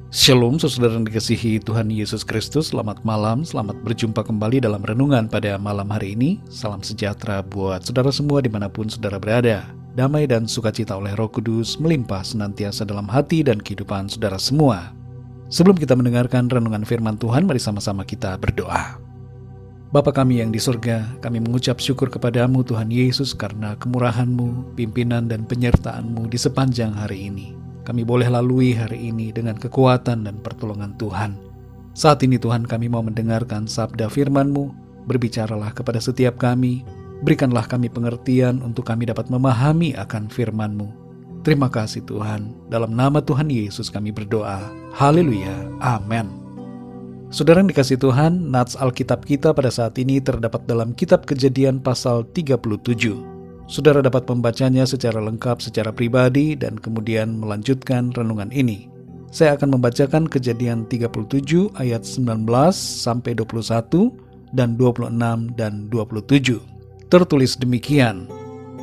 Shalom saudara yang dikasihi Tuhan Yesus Kristus. Selamat malam, selamat berjumpa kembali dalam renungan pada malam hari ini. Salam sejahtera buat saudara semua dimanapun saudara berada. Damai dan sukacita oleh Roh Kudus melimpah senantiasa dalam hati dan kehidupan saudara semua. Sebelum kita mendengarkan renungan firman Tuhan, mari sama-sama kita berdoa. Bapa kami yang di surga, kami mengucap syukur kepadamu Tuhan Yesus karena kemurahan-Mu, pimpinan dan penyertaan-Mu di sepanjang hari ini. Kami boleh lalui hari ini dengan kekuatan dan pertolongan Tuhan. Saat ini Tuhan, kami mau mendengarkan sabda firman-Mu. Berbicaralah kepada setiap kami. Berikanlah kami pengertian untuk kami dapat memahami akan firman-Mu. Terima kasih Tuhan. Dalam nama Tuhan Yesus kami berdoa. Haleluya. Amin. Saudara yang dikasih Tuhan, nats Alkitab kita pada saat ini terdapat dalam kitab Kejadian pasal 37. Saudara dapat membacanya secara lengkap secara pribadi dan kemudian melanjutkan renungan ini. Saya akan membacakan Kejadian 37 ayat 19 sampai 21 dan 26 dan 27. Tertulis demikian.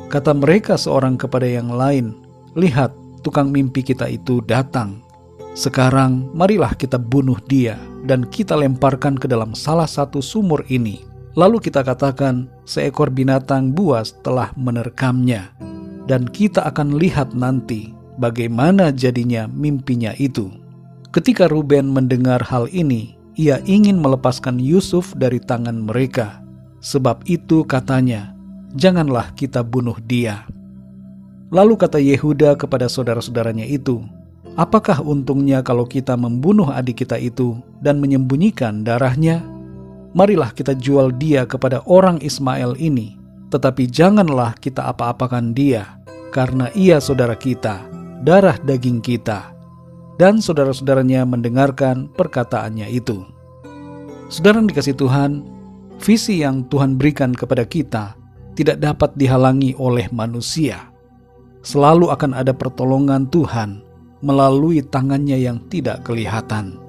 Kata mereka seorang kepada yang lain, "Lihat, tukang mimpi kita itu datang. Sekarang marilah kita bunuh dia dan kita lemparkan ke dalam salah satu sumur ini. Lalu kita katakan, seekor binatang buas telah menerkamnya, dan kita akan lihat nanti bagaimana jadinya mimpinya itu." Ketika Ruben mendengar hal ini, ia ingin melepaskan Yusuf dari tangan mereka. Sebab itu katanya, "Janganlah kita bunuh dia." Lalu kata Yehuda kepada saudara-saudaranya itu, "Apakah untungnya kalau kita membunuh adik kita itu dan menyembunyikan darahnya? Marilah kita jual dia kepada orang Ismail ini, tetapi janganlah kita apa-apakan dia, karena ia saudara kita, darah daging kita." Dan saudara-saudaranya mendengarkan perkataannya itu. Saudara yang dikasih Tuhan, visi yang Tuhan berikan kepada kita tidak dapat dihalangi oleh manusia. Selalu akan ada pertolongan Tuhan melalui tangannya yang tidak kelihatan.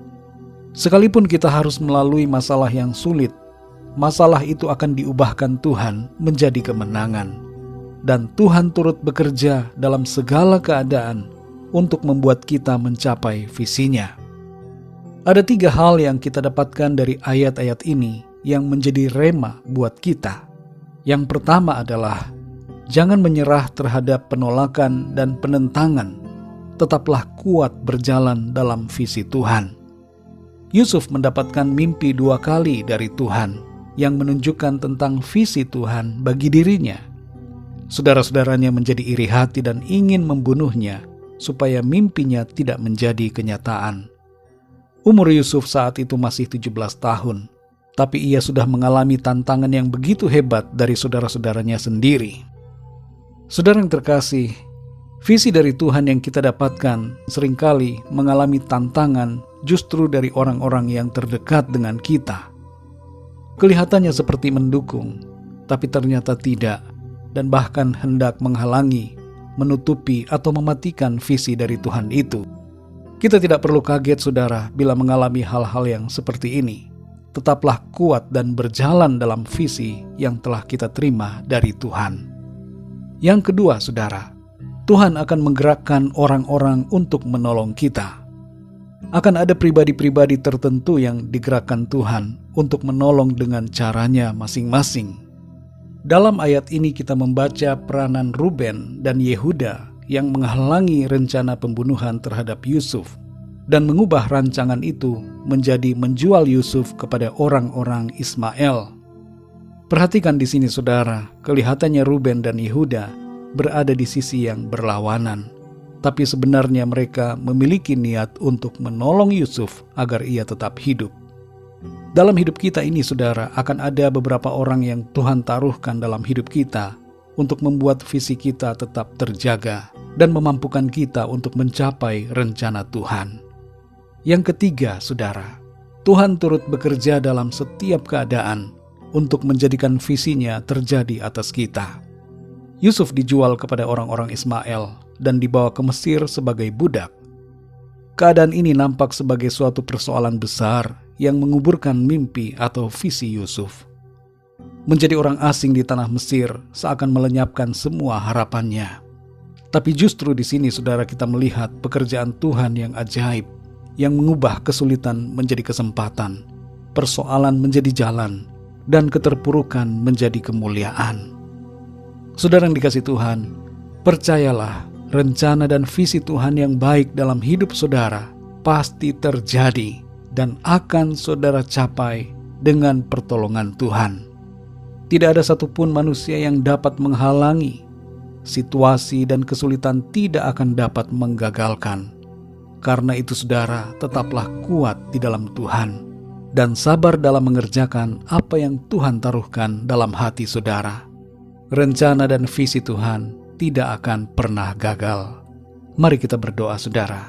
Sekalipun kita harus melalui masalah yang sulit, masalah itu akan diubahkan Tuhan menjadi kemenangan. Dan Tuhan turut bekerja dalam segala keadaan untuk membuat kita mencapai visinya. Ada 3 hal yang kita dapatkan dari ayat-ayat ini yang menjadi rema buat kita. Yang pertama adalah, jangan menyerah terhadap penolakan dan penentangan. Tetaplah kuat berjalan dalam visi Tuhan. Yusuf mendapatkan mimpi 2 kali dari Tuhan yang menunjukkan tentang visi Tuhan bagi dirinya. Saudara-saudaranya menjadi iri hati dan ingin membunuhnya supaya mimpinya tidak menjadi kenyataan. Umur Yusuf saat itu masih 17 tahun, tapi ia sudah mengalami tantangan yang begitu hebat dari saudara-saudaranya sendiri. Saudara yang terkasih, visi dari Tuhan yang kita dapatkan seringkali mengalami tantangan justru dari orang-orang yang terdekat dengan kita. Kelihatannya seperti mendukung, tapi ternyata tidak, dan bahkan hendak menghalangi, menutupi atau mematikan visi dari Tuhan itu. Kita tidak perlu kaget saudara bila mengalami hal-hal yang seperti ini. Tetaplah kuat dan berjalan dalam visi yang telah kita terima dari Tuhan. Yang kedua saudara, Tuhan akan menggerakkan orang-orang untuk menolong kita. Akan ada pribadi-pribadi tertentu yang digerakkan Tuhan untuk menolong dengan caranya masing-masing. Dalam ayat ini kita membaca peranan Ruben dan Yehuda yang menghalangi rencana pembunuhan terhadap Yusuf dan mengubah rancangan itu menjadi menjual Yusuf kepada orang-orang Ismail. Perhatikan di sini saudara, kelihatannya Ruben dan Yehuda berada di sisi yang berlawanan. Tapi sebenarnya mereka memiliki niat untuk menolong Yusuf agar ia tetap hidup. Dalam hidup kita ini saudara, akan ada beberapa orang yang Tuhan taruhkan dalam hidup kita untuk membuat visi kita tetap terjaga dan memampukan kita untuk mencapai rencana Tuhan. Yang ketiga saudara, Tuhan turut bekerja dalam setiap keadaan untuk menjadikan visinya terjadi atas kita. Yusuf dijual kepada orang-orang Ismail dan dibawa ke Mesir sebagai budak. Keadaan ini nampak sebagai suatu persoalan besar yang menguburkan mimpi atau visi Yusuf. Menjadi orang asing di tanah Mesir seakan melenyapkan semua harapannya. Tapi justru di sini saudara kita melihat pekerjaan Tuhan yang ajaib, yang mengubah kesulitan menjadi kesempatan, persoalan menjadi jalan, dan keterpurukan menjadi kemuliaan. Saudara yang dikasihi Tuhan, percayalah, rencana dan visi Tuhan yang baik dalam hidup saudara pasti terjadi dan akan saudara capai dengan pertolongan Tuhan. Tidak ada satupun manusia yang dapat menghalangi. Situasi dan kesulitan tidak akan dapat menggagalkan. Karena itu saudara, tetaplah kuat di dalam Tuhan dan sabar dalam mengerjakan apa yang Tuhan taruhkan dalam hati saudara. Rencana dan visi Tuhan tidak akan pernah gagal. Mari kita berdoa saudara.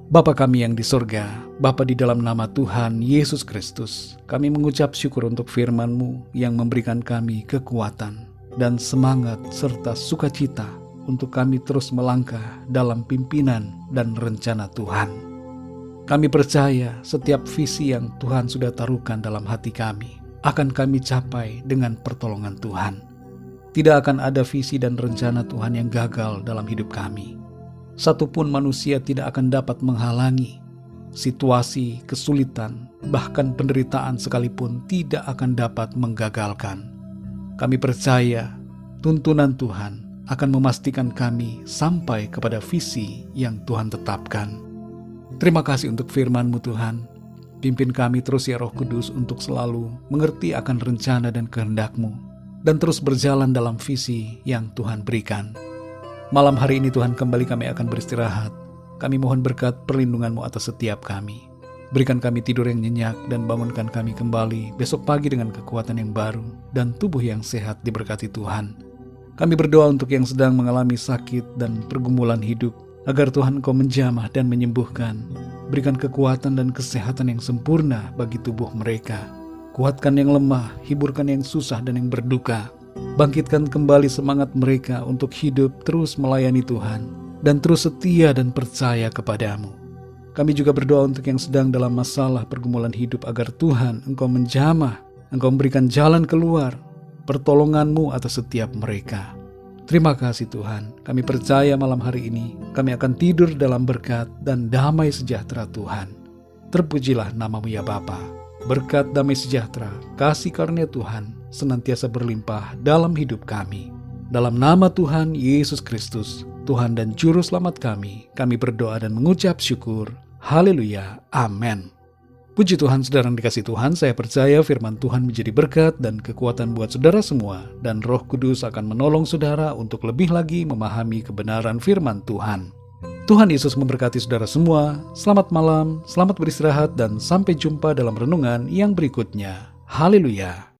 Bapa kami yang di surga, Bapa di dalam nama Tuhan Yesus Kristus, kami mengucap syukur untuk firman-Mu yang memberikan kami kekuatan dan semangat serta sukacita untuk kami terus melangkah dalam pimpinan dan rencana Tuhan. Kami percaya setiap visi yang Tuhan sudah taruhkan dalam hati kami akan kami capai dengan pertolongan Tuhan. Tidak akan ada visi dan rencana Tuhan yang gagal dalam hidup kami. Satupun manusia tidak akan dapat menghalangi. Situasi, kesulitan, bahkan penderitaan sekalipun tidak akan dapat menggagalkan. Kami percaya tuntunan Tuhan akan memastikan kami sampai kepada visi yang Tuhan tetapkan. Terima kasih untuk firman-Mu Tuhan. Pimpin kami terus ya Roh Kudus untuk selalu mengerti akan rencana dan kehendak-Mu dan terus berjalan dalam visi yang Tuhan berikan. Malam hari ini Tuhan kembali kami akan beristirahat. Kami mohon berkat perlindungan-Mu atas setiap kami. Berikan kami tidur yang nyenyak dan bangunkan kami kembali besok pagi dengan kekuatan yang baru dan tubuh yang sehat diberkati Tuhan. Kami berdoa untuk yang sedang mengalami sakit dan pergumulan hidup, agar Tuhan Engkau menjamah dan menyembuhkan. Berikan kekuatan dan kesehatan yang sempurna bagi tubuh mereka. Kuatkan yang lemah, hiburkan yang susah dan yang berduka. Bangkitkan kembali semangat mereka untuk hidup terus melayani Tuhan dan terus setia dan percaya kepadamu. Kami juga berdoa untuk yang sedang dalam masalah pergumulan hidup agar Tuhan Engkau menjamah, Engkau memberikan jalan keluar, pertolongan-Mu atas setiap mereka. Terima kasih Tuhan, kami percaya malam hari ini kami akan tidur dalam berkat dan damai sejahtera Tuhan. Terpujilah nama-Mu ya Bapa. Berkat damai sejahtera, kasih karunia Tuhan senantiasa berlimpah dalam hidup kami. Dalam nama Tuhan Yesus Kristus, Tuhan dan Juru Selamat kami berdoa dan mengucap syukur. Haleluya, amin. Puji Tuhan, saudara yang dikasihi Tuhan, saya percaya firman Tuhan menjadi berkat dan kekuatan buat saudara semua, dan Roh Kudus akan menolong saudara untuk lebih lagi memahami kebenaran firman Tuhan. Tuhan Yesus memberkati saudara semua. Selamat malam, selamat beristirahat, dan sampai jumpa dalam renungan yang berikutnya. Haleluya.